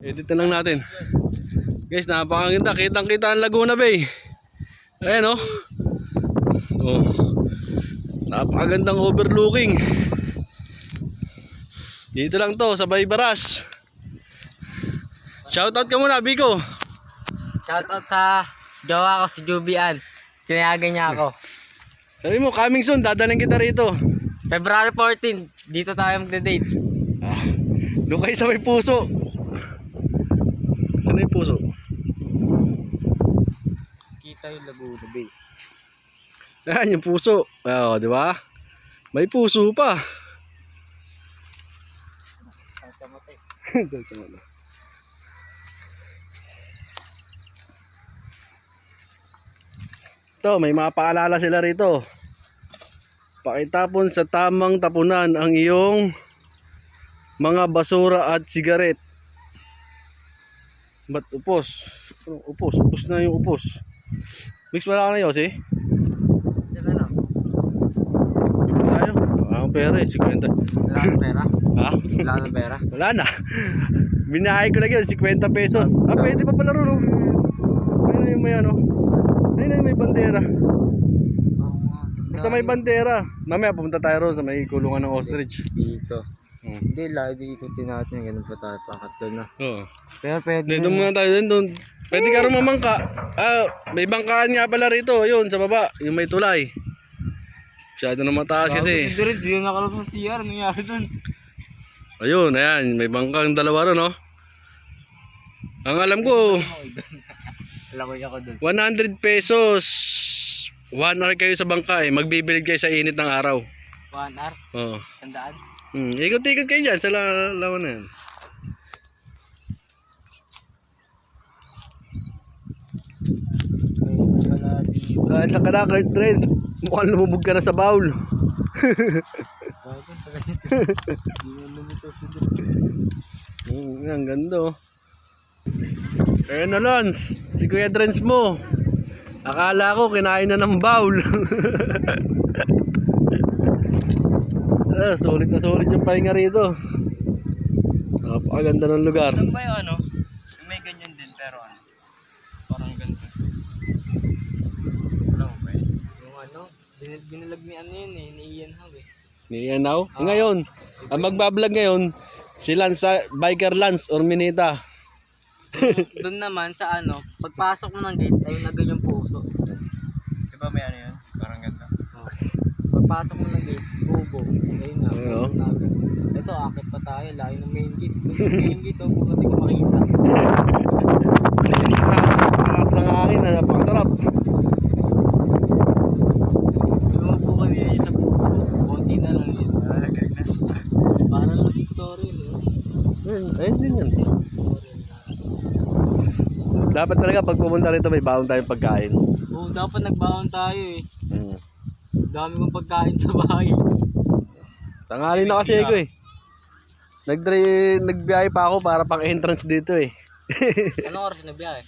Edit na lang natin. Guys, napakaganda. Kitang-kita ang Laguna Bay. Ayan oh. Oh. Napakagandang overlooking. Dito lang to, sa Baybaras. Shoutout ka muna, Biko. Shoutout sa jowa ko si Jubian. Tinayagan niya ako. Sabi mo, coming soon, dadaling kita rito. February 14, dito tayo magde-date. Doon kayo sa may puso. Saan na yung puso? Kita yung Laguna Bay. Ayan yung puso. Oh, di ba? May puso pa. Ito, may mga paalala sila rito. Pakitapon sa tamang tapunan ang iyong mga basura at sigaret. Ba't upos? Upos, upos na yung upos. Mix wala ka na Yossi? Sino na? Mix tayo. Wala akong pera eh, 50. Wala kang pera? Ha? Wala kang pera? Wala na. Binahay ko lang yun, 50 pesos. Pwede pa pala ron. Ayun na yung may ano. Ayun na yung may bandera. Basta may bandera. Mamaya pumunta tayo ron sa may kulungan ng ostrich. Dito. Hindi, lagi ikutin natin. Ganun pa tayo pakat doon na. Oo. Pero pwede Dito muna tayo doon. Pwede ka rin mamangka. May bangkaan nga pala rito. Yun, sa baba. Yung may tulay. Masyado na mataas kasi. Hindi rin, yung nakalabas sa CR. Nangyari doon. Ayun, ayan. May bangkang dalawa ron, oh. Ang alam ko, Lakoy ako doon. 100 pesos. 1 hour kayo sa bangka eh. Magbibilid kayo sa init ng araw. 1 hour? Oo. 100? Ikot-ikot kayo dyan sa lawan na yan. At sa kanaka, Trends, mukhang lumubog ka na sa bowl. Ang ganda oh. Ayun na Lons, si Kuya Trends mo. Akala ko kinain na ng bowl. Sulit na sulit yung pahinga rito. Napakaganda ng lugar. Saan ba yung ano? May ganyan din pero ano? Parang ganito. Wala ko ba yun? Yung ano? Binalag ni ano yun eh. Ni Ian Haw eh. Ni Ian Haw? Ngayon, ang magbablog ngayon, si Lance, Biker Lance or Minita. Doon naman sa ano, pagpasok mo ng gate, ayun na yung puso. Diba may ano yun? Parang ganda. Pagpasok mo ng gate, bubo. Ayun na, Ayun, oh. Ito, akit pa tayo, layo ng main gate. Yung main gate, oh, kung hindi ko makita. Lakas ng hangin na napakasarap. Lumapo kami sa puso, konti na lang yun. Para lang Victoria, no? Ayun din yan. Dapat talaga pag pumunta rito may baon tayong pagkain. Oo, dapat nagbaon tayo eh. Dami kong pagkain sa bahay. Tanghali na kasi ako eh. Nagbiyahe pa ako para pang entrance dito eh. Anong oras na biyahe?